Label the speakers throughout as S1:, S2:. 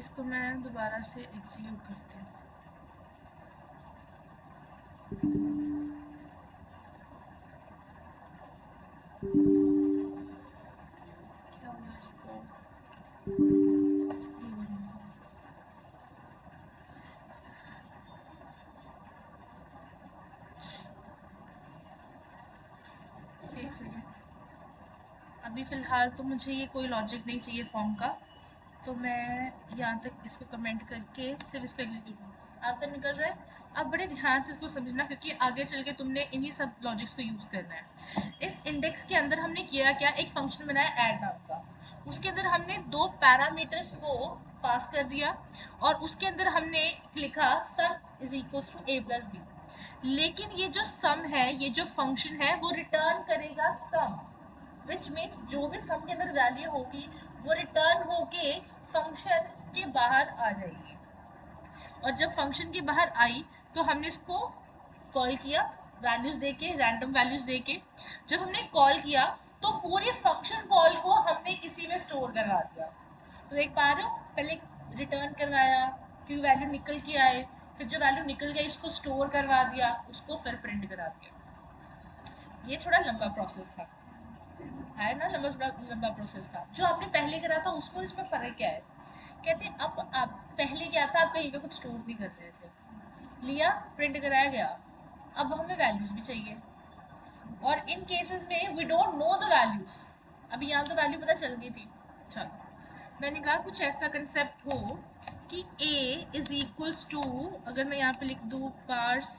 S1: इसको मैं दोबारा से एग्जीक्यूट करती हूँ। क्या हुआ इसको? एक सेकेंड, अभी फ़िलहाल तो मुझे ये कोई लॉजिक नहीं चाहिए फॉर्म का, तो मैं यहाँ तक इसको कमेंट करके सिर्फ इसको एग्जीक्यूट आपका निकल रहा है। अब बड़े ध्यान से इसको समझना, क्योंकि आगे चल के तुमने इन्हीं सब लॉजिक्स को यूज़ करना है। इस इंडेक्स के अंदर हमने किया क्या, एक फंक्शन बनाया ऐड नाम का। उसके अंदर हमने दो पैरामीटर्स को पास कर दिया और उसके अंदर हमने लिखा sum is equal to a plus B. लेकिन ये जो सम है, ये जो फंक्शन है, वो रिटर्न करेगा सम, विच मीन्स जो भी सम के अंदर वैल्यू होगी वो रिटर्न होके फंक्शन के बाहर आ जाएगी। और जब फंक्शन के बाहर आई तो हमने इसको कॉल किया वैल्यूज देके, रैंडम वैल्यूज देके। जब हमने कॉल किया तो पूरे फंक्शन कॉल को हमने किसी में स्टोर करवा दिया। तो देख पा रहे हो, पहले रिटर्न करवाया क्योंकि वैल्यू निकल के आए, फिर जो वैल्यू निकल गई उसको स्टोर करवा दिया, उसको फिर प्रिंट करा दिया। ये थोड़ा लंबा प्रोसेस था, है ना, लंबा प्रोसेस था। जो आपने पहले करा था उसको इसमें फ़र्क क्या है, कहते हैं अब आप पहले क्या था, आप कहीं पे कुछ स्टोर नहीं कर रहे थे, लिया प्रिंट कराया गया। अब हमें वैल्यूज भी चाहिए, और इन केसेस में we don't know the values. अभी यहाँ तो वैल्यू पता चल गई थी। चलो मैंने कहा कुछ ऐसा कंसेप्ट हो कि a इज इक्वल्स टू, अगर मैं यहाँ पे लिख दूँ पार्स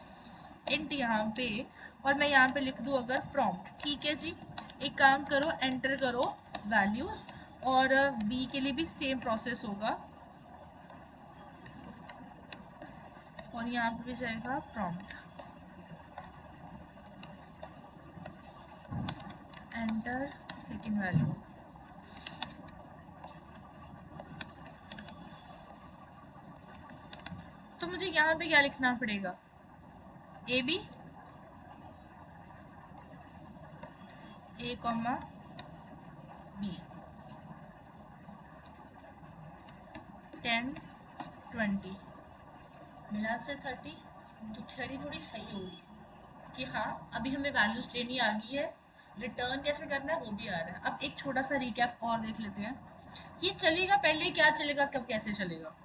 S1: इंट यहाँ पे, और मैं यहाँ पे लिख दूँ अगर प्रॉम्प्ट, ठीक है जी। एक काम करो, एंटर करो वैल्यूज, और b के लिए भी सेम प्रोसेस होगा, और यहाँ पे भी जाएगा प्रॉम्प्ट, एंटर सेकेंड वैल्यू। तो मुझे यहाँ पे क्या लिखना पड़ेगा, A B, A comma B, 10 20 मिला से 30। तो थ्योरी थोड़ी सही होगी कि हाँ अभी हमें वैल्यूज लेनी आ गई है, रिटर्न कैसे करना है वो भी आ रहा है। अब एक छोटा सा रिकैप और देख लेते हैं, ये चलेगा पहले क्या चलेगा, कब कैसे चलेगा।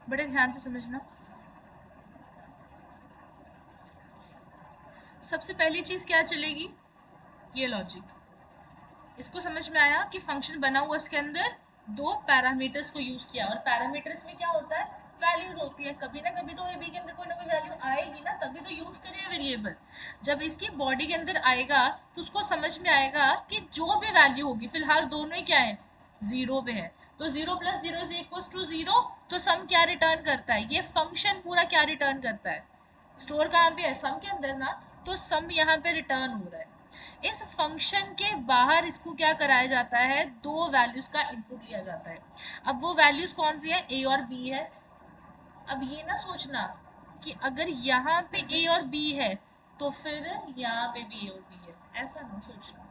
S1: बड़े ध्यान से समझना। सबसे पहली चीज क्या चलेगी, ये लॉजिक। इसको समझ में आया कि फंक्शन बना हुआ, इसके अंदर दो पैरामीटर्स को यूज किया, और पैरामीटर्स में क्या होता है, वैल्यूज होती है। कभी ना कभी तो ए बी के अंदर कोई ना कोई वैल्यू आएगी ना, तभी तो यूज करें वेरिएबल। जब इसकी बॉडी के अंदर आएगा तो उसको समझ में आएगा कि जो भी वैल्यू होगी, फिलहाल दोनों ही क्या है, जीरो पे है, तो zero plus zero is equal to zero. तो सम क्या रिटर्न करता है, ये फंक्शन पूरा क्या रिटर्न करता है, स्टोर कहाँ पे है, सम के अंदर ना, तो सम यहाँ पे रिटर्न हो रहा है। इस फंक्शन के बाहर इसको क्या कराया जाता है, दो वैल्यूज का इनपुट लिया जाता है। अब वो वैल्यूज कौन सी है, ए और बी है। अब ये ना सोचना कि अगर यहाँ पे ए और बी है तो फिर यहाँ पे भी ए और बी है, ऐसा ना सोचना।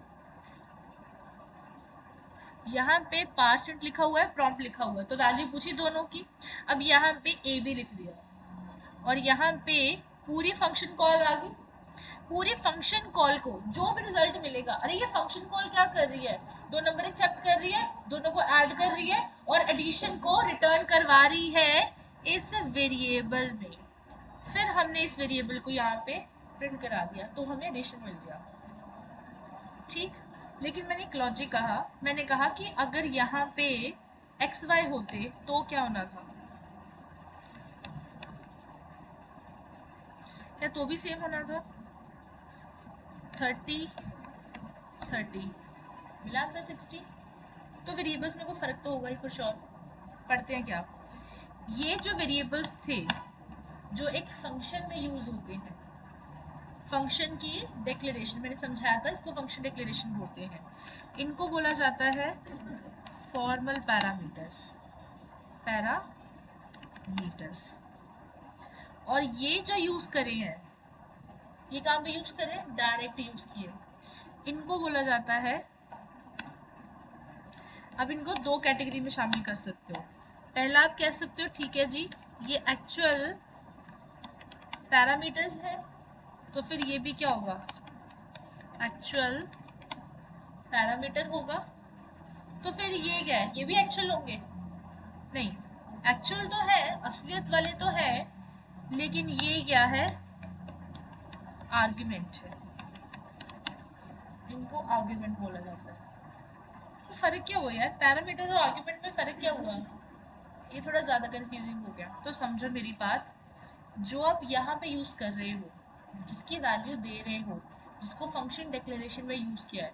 S1: यहाँ पे पार्सेंट लिखा हुआ है, प्रॉम्प्ट लिखा हुआ है, तो वैल्यू पूछी दोनों की। अब यहाँ पे ए बी लिख दिया, और यहाँ पे पूरी फंक्शन कॉल आ गई। पूरी फंक्शन कॉल को जो भी रिजल्ट मिलेगा, अरे ये फंक्शन कॉल क्या कर रही है, दो नंबर एक्सेप्ट कर रही है, दोनों को ऐड कर रही है, और एडिशन को रिटर्न करवा रही है इस वेरिएबल में। फिर हमने इस वेरिएबल को यहाँ पे प्रिंट करा दिया, तो हमें एडिशन मिल गया, ठीक। लेकिन मैंने एक लॉजिक कहा, मैंने कहा कि अगर यहाँ पे एक्स वाई होते तो क्या होना था, क्या तो भी सेम होना था, 30 30 मिला आंसर 60। तो वेरिएबल्स में कोई फ़र्क तो होगा ही फॉर श्योर। पढ़ते हैं क्या, ये जो वेरिएबल्स थे जो एक फंक्शन में यूज होते हैं, फंक्शन की डिक्लेरेशन मैंने समझाया था, इसको फंक्शन डिक्लेरेशन बोलते हैं, इनको बोला जाता है फॉर्मल पैरामीटर्स, पैरामीटर्स। और ये जो यूज करे हैं, ये काम पे यूज करें, डायरेक्ट यूज किए, इनको बोला जाता है अब इनको दो कैटेगरी में शामिल कर सकते हो। पहला आप कह सकते हो ठीक है जी ये एक्चुअल पैरामीटर्स है, तो फिर ये भी क्या होगा, एक्चुअल पैरामीटर होगा। तो फिर ये क्या है, ये भी एक्चुअल होंगे? नहीं, एक्चुअल तो है, असलियत वाले तो है, लेकिन ये क्या है, आर्ग्यूमेंट है, इनको आर्ग्यूमेंट बोला जाता है। तो फर्क क्या हुआ यार, पैरामीटर और आर्ग्यूमेंट में फर्क क्या हुआ? ये थोड़ा ज़्यादा कंफ्यूजिंग हो गया, तो समझो मेरी बात। जो आप यहाँ पे यूज़ कर रहे हो, जिसकी वैल्यू दे रहे हो, जिसको फंक्शन डिक्लेरेशन में यूज़ किया है,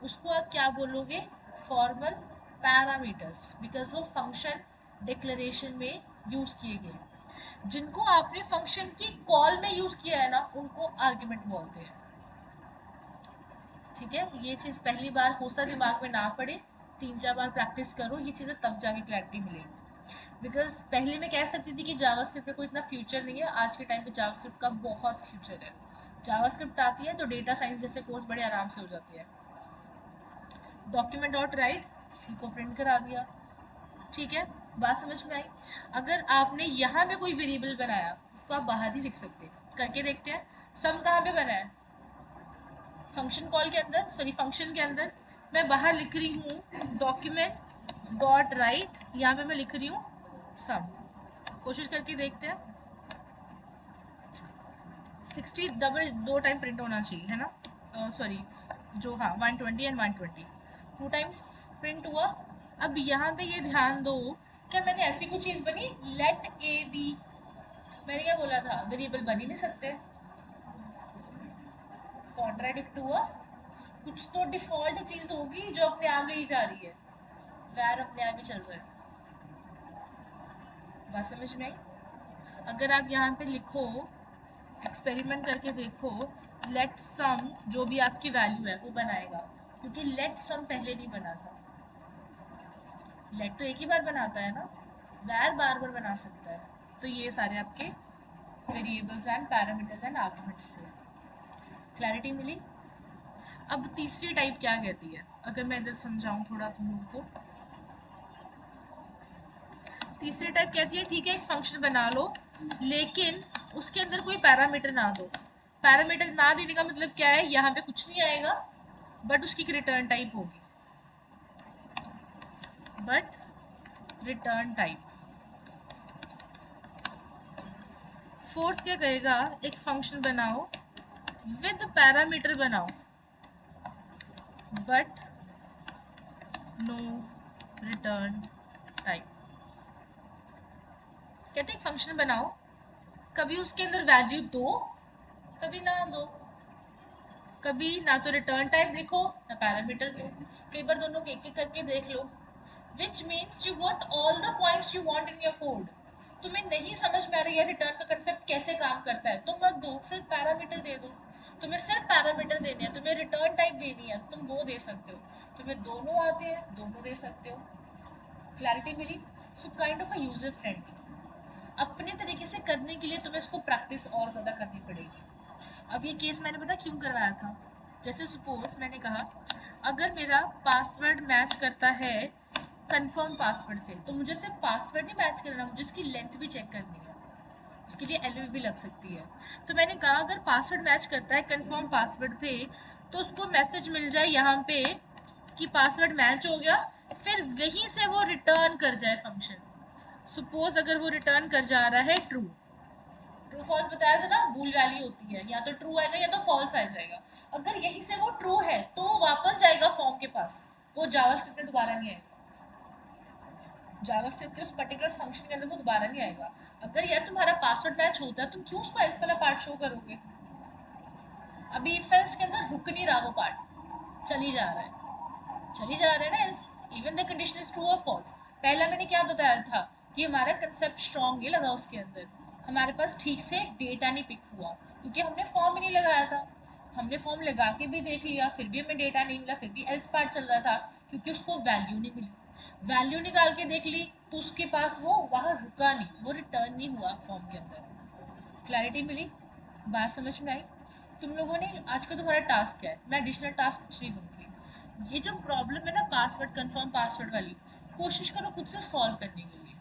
S1: उसको आप क्या बोलोगे, फॉर्मल पैरामीटर्स, बिकॉज वो फंक्शन डिक्लेरेशन में यूज़ किए गए। जिनको आपने फंक्शन की कॉल में यूज़ किया है ना, उनको आर्ग्यूमेंट बोलते हैं। ठीक है, ये चीज़ पहली बार हो सकता दिमाग में ना पड़े, 3-4 बार प्रैक्टिस करो, ये चीज़ें तब जाके क्लैरिटी मिलेगी। बिकॉज पहले मैं कह सकती थी कि जावास्क्रिप्ट में कोई इतना फ्यूचर नहीं है, आज के टाइम पे जावास्क्रिप्ट का बहुत फ्यूचर है। जावास्क्रिप्ट आती है तो डेटा साइंस जैसे कोर्स बड़े आराम से हो जाते हैं। डॉक्यूमेंट डॉट राइट, सी को प्रिंट करा दिया। ठीक है, बात समझ में आई? अगर आपने यहाँ पे कोई वेरिएबल बनाया, उसको आप बाहर ही लिख सकते हैं। करके देखते हैं। सम कहाँ पे बना है, फंक्शन कॉल के अंदर, सॉरी फंक्शन के अंदर। मैं बाहर लिख रही हूँ डॉक्यूमेंट डॉट राइट, यहाँ पे मैं लिख रही हूँ सम। कोशिश करके देखते हैं। 60 डबल दो टाइम प्रिंट होना चाहिए है ना, सॉरी जो, हाँ 120 एंड 120 टू टाइम प्रिंट हुआ। अब यहाँ पे ये ध्यान दो, क्या मैंने ऐसी कोई चीज़ बनी, लेट ए बी, मैंने क्या बोला था, वेरिएबल बन ही नहीं सकते, कॉन्ट्राडिक्ट हुआ। कुछ तो डिफॉल्ट चीज़ होगी जो अपने आप ले ही जा रही है, वैर अपने आप ही चल रहा है। बात समझ में आई? अगर आप यहाँ पे लिखो, एक्सपेरिमेंट करके देखो, लेट सम, जो भी आपकी वैल्यू है वो बनाएगा, क्योंकि लेट सम पहले नहीं बना था। लेट तो एक ही बार बनाता है ना, वैर बार बार बना सकता है। तो ये सारे आपके variables and parameters and arguments थे। क्लैरिटी मिली? अब तीसरी टाइप क्या कहती है, अगर मैं इधर समझाऊं थोड़ा तुम लोगों को। तीसरी टाइप कहती है ठीक है, एक फंक्शन बना लो, लेकिन उसके अंदर कोई पैरामीटर ना दो। पैरामीटर ना देने का मतलब क्या है, यहाँ पे कुछ नहीं आएगा, बट उसकी एक रिटर्न टाइप होगी, बट रिटर्न टाइप। फोर्थ क्या कहेगा, एक फंक्शन बनाओ, विद पैरामीटर बनाओ, बट नो रिटर्न टाइप। कहते एक फंक्शन बनाओ, कभी उसके अंदर वैल्यू दो, कभी ना दो, कभी ना तो रिटर्न टाइप लिखो ना पैरामीटर दो। कई बार दोनों को एक एक करके देख लो, which means you want all the points you want in your code. तुम्हें नहीं समझ में आ रही है रिटर्न का कंसेप्ट कैसे काम करता है, तो मत दो, सिर्फ पैरामीटर दे दो। तुम्हें सिर्फ पैरामीटर देने हैं, तुम्हें रिटर्न टाइप देनी है, तुम वो दे सकते हो। तुम्हें दोनों आते हैं, दोनों दे सकते हो। क्लैरिटी मिली? So kind of a user friendly. अपने तरीके से करने के लिए तुम्हें इसको प्रैक्टिस और ज़्यादा करनी पड़ेगी। अब ये केस मैंने पता क्यों करवाया था, जैसे सपोज मैंने कहा अगर मेरा पासवर्ड मैच करता है कंफर्म पासवर्ड से, तो मुझे सिर्फ पासवर्ड नहीं मैच करना, मुझे इसकी लेंथ भी चेक करनी है, उसके लिए एलवी भी लग सकती है। तो मैंने कहा अगर पासवर्ड मैच करता है कंफर्म पासवर्ड पे, तो उसको मैसेज मिल जाए यहाँ पे कि पासवर्ड मैच हो गया, फिर वहीं से वो रिटर्न कर जाए फंक्शन। सपोज अगर वो रिटर्न कर जा रहा है ट्रू, ट्रू फॉल्स बताया था ना, बूल वैल्यू होती है, या तो ट्रू आएगा या तो फॉल्स आ जाएगा। अगर यहीं से वो ट्रू है तो वापस जाएगा फॉर्म के पास, वो जावास्क्रिप्ट में दोबारा नहीं आएगा, जावास्क्रिप्ट के उस पर्टिकुलर फंक्शन के अंदर वो दोबारा नहीं आएगा। अगर यार तुम्हारा पासवर्ड मैच होता है, तुम क्यों उसको एल्स वाला पार्ट शो करोगे? अभी इफ एल्स के अंदर रुक नहीं रहा वो पार्ट, चली जा रहा है, चली जा रहा है ना else, even the condition is true और फॉल्स। पहला मैंने क्या बताया था कि हमारा कंसेप्ट स्ट्रॉन्ग ये लगा, उसके अंदर हमारे पास ठीक से डेटा नहीं पिक हुआ, क्योंकि हमने फॉर्म ही नहीं लगाया था। हमने फॉर्म लगा के भी देख लिया, फिर भी हमें डेटा नहीं मिला, फिर भी एल्स पार्ट चल रहा था, क्योंकि उसको वैल्यू नहीं मिली। वैल्यू निकाल के देख ली तो उसके पास वो वहाँ रुका नहीं, वो रिटर्न नहीं हुआ फॉर्म के अंदर। क्लैरिटी मिली? बात समझ में आई? तुम लोगों ने आज का तुम्हारा टास्क क्या है, मैं एडिशनल टास्क कुछ नहीं दूंगी, ये जो प्रॉब्लम है ना पासवर्ड कंफर्म पासवर्ड वाली, कोशिश करो खुद से सॉल्व करने के लिए।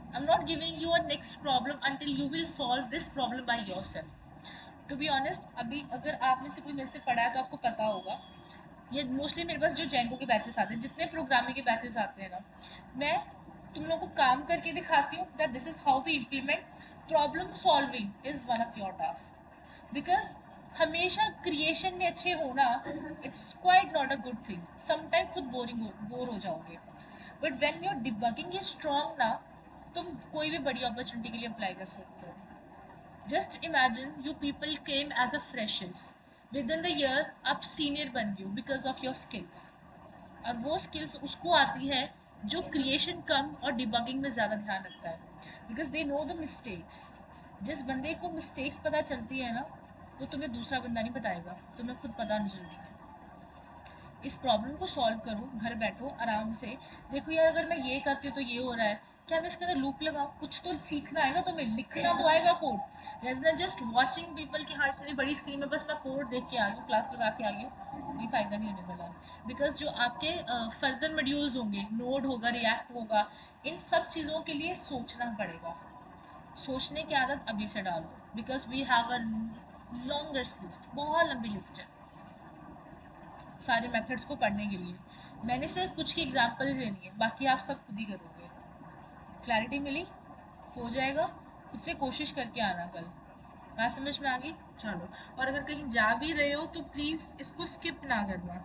S1: I am not giving you a next problem until you will solve this problem by yourself. To be honest, अभी अगर आप में से कोई मेरे से पढ़ा है तो आपको पता होगा, ये मोस्टली मेरे पास जो जेंगो के बैचेस आते हैं, जितने प्रोग्रामिंग के बैचेस आते हैं ना, मैं तुम लोगों को काम करके दिखाती हूँ that this is how we implement problem solving is one of your task. Because हमेशा क्रिएशन में अच्छे होना it's quite not a good thing, sometime खुद बोर हो जाओगे, but when your debugging is strong ना, तुम कोई भी बड़ी अपॉर्चुनिटी के लिए अप्लाई कर सकते हो। Just imagine you people came as a freshers, within the year आप सीनियर बन गए बिकॉज ऑफ योर स्किल्स, और वो स्किल्स उसको आती है जो क्रिएशन कम और डिबगिंग में ज़्यादा ध्यान रखता है, because they know the mistakes. जिस बंदे को मिस्टेक्स पता चलती है ना, वो तुम्हें दूसरा बंदा नहीं बताएगा, तुम्हें खुद पता नहीं चलती है। इस प्रॉब्लम को सॉल्व करो, घर बैठो आराम से, देखो यार अगर मैं ये करती हूँ तो ये हो रहा है, क्या मैं इसके अंदर लूप लगाऊं, कुछ तो सीखना है ना तुम्हें, लिखना तो आएगा code, rather than just watching people की हाँ इतनी बड़ी स्क्रीन में बस मैं कोड देख के आ गई, क्लास लगा के आ गई, ये फायदा नहीं होने वाला। बिकॉज जो आपके फर्दर मॉड्यूल्स होंगे, नोड होगा, रिएक्ट होगा, इन सब चीज़ों के लिए सोचना पड़ेगा। सोचने की आदत अभी से डाल दो, because we have a longest list, बहुत लंबी लिस्ट है सारे मेथड्स को पढ़ने के लिए। मैंने सिर्फ कुछ की एग्जांपल्स देनी है, बाकी आप सब खुद ही करोगे। क्लैरिटी मिली? हो जाएगा। खुद से कोशिश करके आना कल। बात समझ में आ गई? चलो, और अगर कहीं जा भी रहे हो तो प्लीज़ इसको स्किप ना करना।